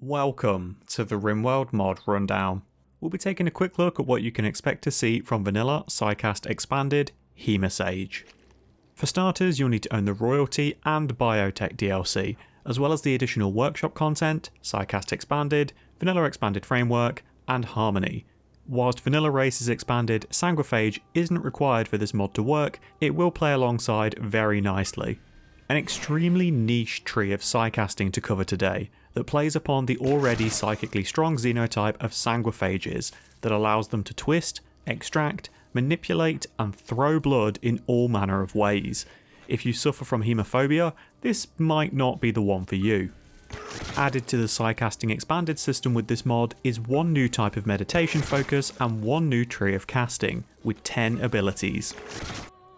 Welcome to the Rimworld mod rundown. We'll be taking a quick look at what you can expect to see from vanilla Psycast Expanded Hemosage. For starters, you'll need to own the Royalty and Biotech DLC, as well as the additional workshop content, Psycast Expanded, Vanilla Expanded Framework, and Harmony. Whilst Vanilla Race is expanded, Sanguiphage isn't required for this mod to work, it will play alongside very nicely. An extremely niche tree of Psycasting to cover today that plays upon the already psychically strong xenotype of Sanguiphages that allows them to twist, extract, manipulate and throw blood in all manner of ways. If you suffer from hemophobia, this might not be the one for you. Added to the Psycasting expanded system with this mod is one new type of meditation focus and one new tree of casting, with 10 abilities.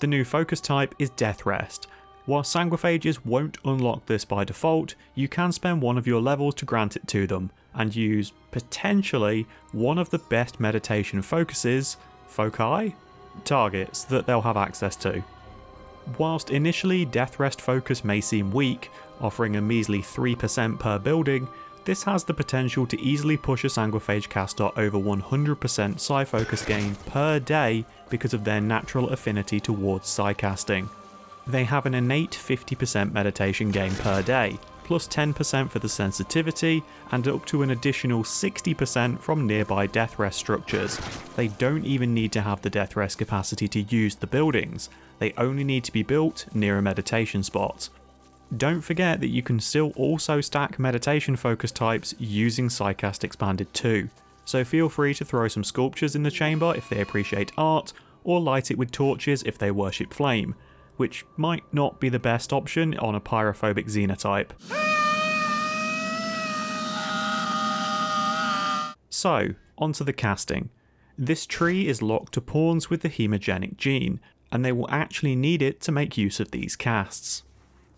The new focus type is Death Rest. While Sanguiphages won't unlock this by default, you can spend one of your levels to grant it to them, and use, potentially, one of the best meditation focuses, targets that they'll have access to. Whilst initially Death Rest focus may seem weak, offering a measly 3% per building, this has the potential to easily push a Sanguiphage caster over 100% Psi focus gain per day because of their natural affinity towards Psycasting. They have an innate 50% meditation gain per day, plus 10% for the sensitivity, and up to an additional 60% from nearby Death Rest structures. They don't even need to have the Death Rest capacity to use the buildings, they only need to be built near a meditation spot. Don't forget that you can still also stack meditation focus types using Psycast Expanded too, so feel free to throw some sculptures in the chamber if they appreciate art, or light it with torches if they worship flame, which might not be the best option on a pyrophobic xenotype. So, onto the casting. This tree is locked to pawns with the hemogenic gene, and they will actually need it to make use of these casts.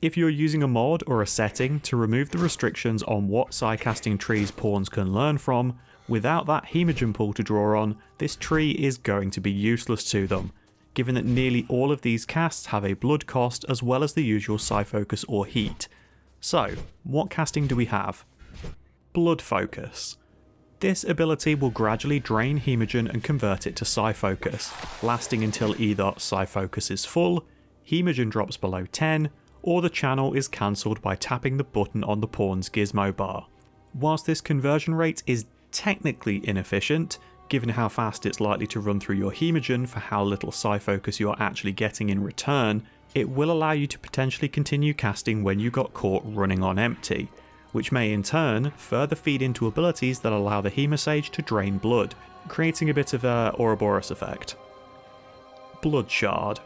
If you're using a mod or a setting to remove the restrictions on what Psycasting trees pawns can learn from, without that hemogen pool to draw on, this tree is going to be useless to them, given that nearly all of these casts have a blood cost as well as the usual Psi focus or heat. So, what casting do we have? Blood focus. This ability will gradually drain hemogen and convert it to Psi focus, lasting until either Psi focus is full, hemogen drops below 10, or the channel is cancelled by tapping the button on the pawn's gizmo bar. Whilst this conversion rate is technically inefficient, given how fast it's likely to run through your hemogen for how little Psi focus you are actually getting in return, it will allow you to potentially continue casting when you got caught running on empty, which may in turn further feed into abilities that allow the Hemosage to drain blood, creating a bit of a Ouroboros effect. Blood Shard.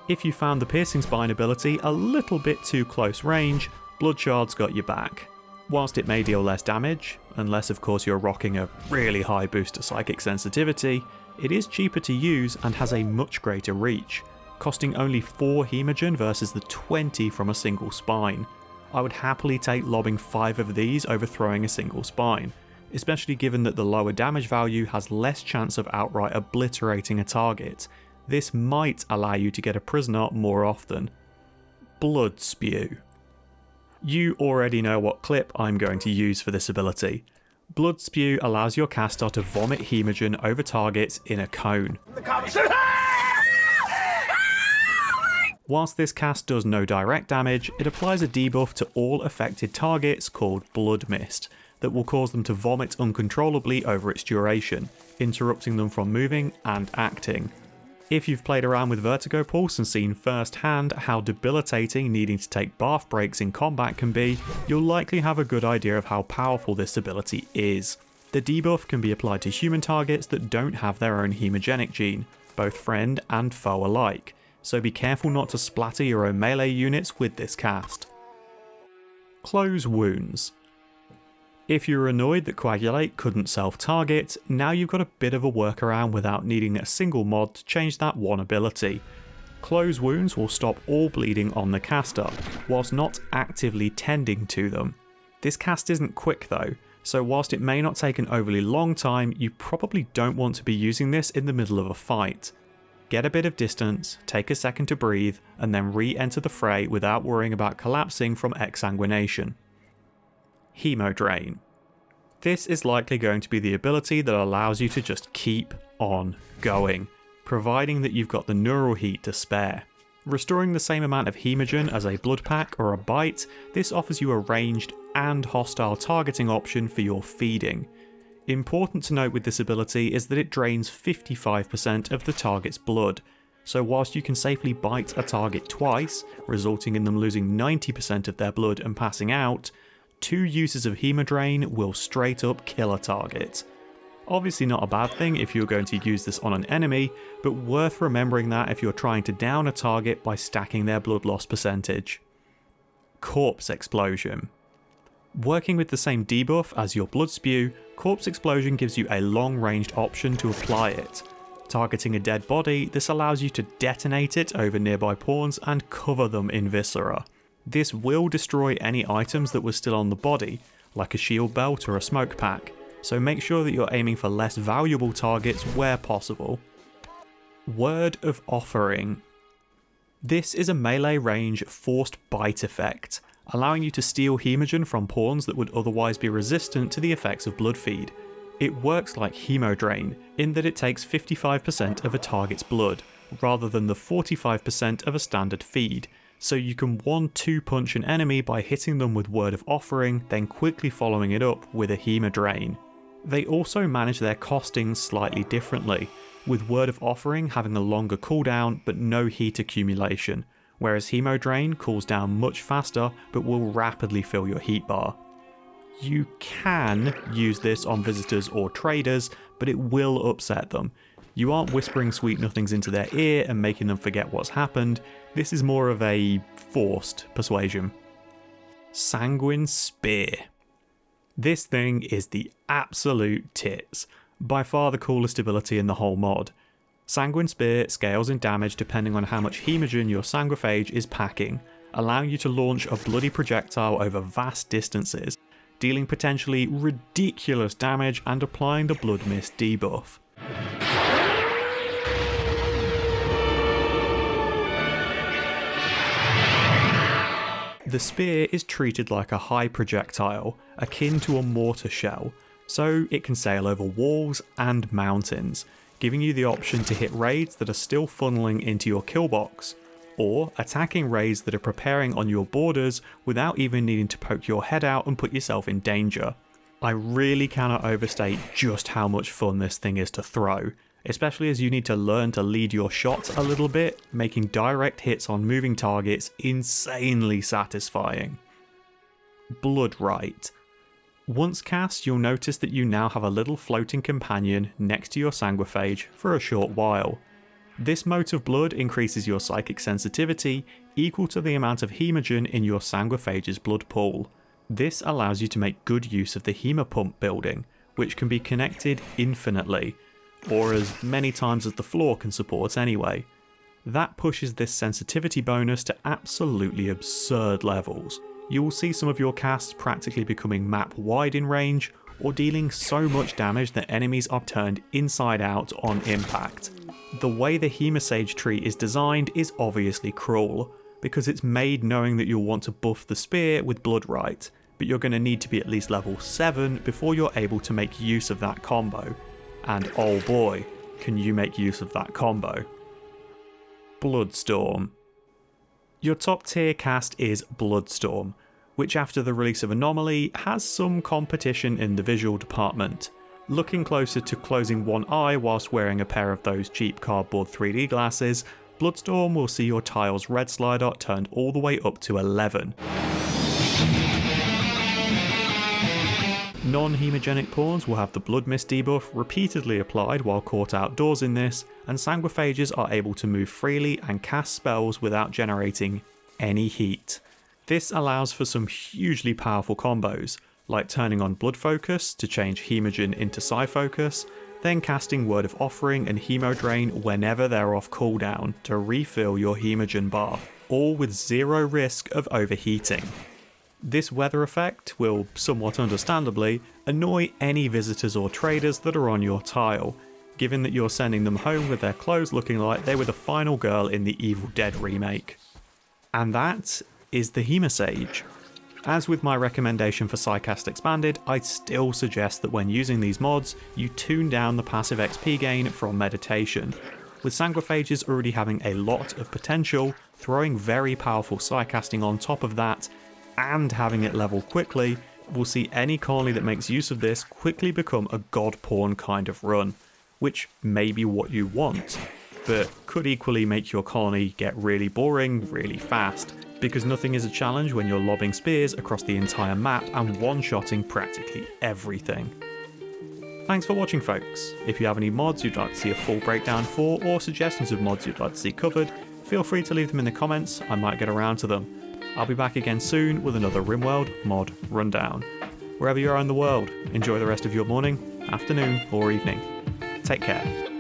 If you found the Piercing Spine ability a little bit too close range, Blood Shard's got your back. Whilst it may deal less damage, unless of course you're rocking a really high boost to psychic sensitivity, it is cheaper to use and has a much greater reach, costing only 4 hemogen versus the 20 from a single spine. I would happily take lobbing 5 of these over throwing a single spine, especially given that the lower damage value has less chance of outright obliterating a target. This might allow you to get a prisoner more often. Blood Spew. You already know what clip I'm going to use for this ability. Blood Spew allows your caster to vomit hemogen over targets in a cone. Whilst this cast does no direct damage, it applies a debuff to all affected targets called Blood Mist that will cause them to vomit uncontrollably over its duration, interrupting them from moving and acting. If you've played around with Vertigo Pulse and seen firsthand how debilitating needing to take bath breaks in combat can be, you'll likely have a good idea of how powerful this ability is. The debuff can be applied to human targets that don't have their own hemogenic gene, both friend and foe alike, so be careful not to splatter your own melee units with this cast. Close Wounds. If you're annoyed that Coagulate couldn't self-target, now you've got a bit of a workaround without needing a single mod to change that one ability. Close Wounds will stop all bleeding on the caster, whilst not actively tending to them. This cast isn't quick though, so whilst it may not take an overly long time, you probably don't want to be using this in the middle of a fight. Get a bit of distance, take a second to breathe, and then re-enter the fray without worrying about collapsing from exsanguination. Hemodrain. This is likely going to be the ability that allows you to just keep on going, providing that you've got the neural heat to spare. Restoring the same amount of hemogen as a blood pack or a bite, this offers you a ranged and hostile targeting option for your feeding. Important to note with this ability is that it drains 55% of the target's blood, so whilst you can safely bite a target twice, resulting in them losing 90% of their blood and passing out, 2 uses of Hemodrain will straight up kill a target. Obviously not a bad thing if you're going to use this on an enemy, but worth remembering that if you're trying to down a target by stacking their blood loss percentage. Corpse Explosion. Working with the same debuff as your Blood Spew, Corpse Explosion gives you a long-ranged option to apply it. Targeting a dead body, this allows you to detonate it over nearby pawns and cover them in viscera. This will destroy any items that were still on the body, like a shield belt or a smoke pack, so make sure that you're aiming for less valuable targets where possible. Word of Offering. This is a melee range forced bite effect, allowing you to steal hemogen from pawns that would otherwise be resistant to the effects of blood feed. It works like Hemodrain, in that it takes 55% of a target's blood, rather than the 45% of a standard feed, so you can 1-2 punch an enemy by hitting them with Word of Offering, then quickly following it up with a Hemodrain. They also manage their costings slightly differently, with Word of Offering having a longer cooldown but no heat accumulation, whereas Hemodrain cools down much faster but will rapidly fill your heat bar. You can use this on visitors or traders, but it will upset them. You aren't whispering sweet nothings into their ear and making them forget what's happened. This is more of a forced persuasion. Sanguine Spear. This thing is the absolute tits. By far the coolest ability in the whole mod. Sanguine Spear scales in damage depending on how much hemogen your Sanguiphage is packing, allowing you to launch a bloody projectile over vast distances, dealing potentially ridiculous damage and applying the Blood Mist debuff. The spear is treated like a high projectile, akin to a mortar shell, so it can sail over walls and mountains, giving you the option to hit raids that are still funneling into your kill box, or attacking raids that are preparing on your borders without even needing to poke your head out and put yourself in danger. I really cannot overstate just how much fun this thing is to throw, especially as you need to learn to lead your shots a little bit, making direct hits on moving targets insanely satisfying. Blood Rite. Once cast, you'll notice that you now have a little floating companion next to your Sanguiphage for a short while. This mote of blood increases your psychic sensitivity, equal to the amount of hemogen in your Sanguiphage's blood pool. This allows you to make good use of the hemopump building, which can be connected infinitely, or as many times as the floor can support anyway. That pushes this sensitivity bonus to absolutely absurd levels. You will see some of your casts practically becoming map wide in range, or dealing so much damage that enemies are turned inside out on impact. The way the Hemosage tree is designed is obviously cruel, because it's made knowing that you'll want to buff the spear with Blood Rite, but you're going to need to be at least level 7 before you're able to make use of that combo. And oh boy, can you make use of that combo. Bloodstorm. Your top tier cast is Bloodstorm, which after the release of Anomaly has some competition in the visual department. Looking closer to closing one eye whilst wearing a pair of those cheap cardboard 3D glasses, Bloodstorm will see your tile's red slider turned all the way up to 11. Non-hemogenic pawns will have the Blood Mist debuff repeatedly applied while caught outdoors in this, and Sanguiphages are able to move freely and cast spells without generating any heat. This allows for some hugely powerful combos, like turning on Blood Focus to change Hemogen into Psy Focus, then casting Word of Offering and Hemodrain whenever they're off cooldown to refill your Hemogen bar, all with zero risk of overheating. This weather effect will, somewhat understandably, annoy any visitors or traders that are on your tile, given that you're sending them home with their clothes looking like they were the final girl in the Evil Dead remake. And that is the Hemosage. As with my recommendation for Psycast Expanded, I'd still suggest that when using these mods, you tune down the passive XP gain from meditation. With Sanguiphages already having a lot of potential, throwing very powerful Psycasting on top of that, and having it level quickly, we'll see any colony that makes use of this quickly become a god pawn kind of run, which may be what you want, but could equally make your colony get really boring really fast, because nothing is a challenge when you're lobbing spears across the entire map and one-shotting practically everything. Thanks for watching, folks. If you have any mods you'd like to see a full breakdown for, or suggestions of mods you'd like to see covered, feel free to leave them in the comments, I might get around to them. I'll be back again soon with another Rimworld mod rundown. Wherever you are in the world, enjoy the rest of your morning, afternoon or evening. Take care.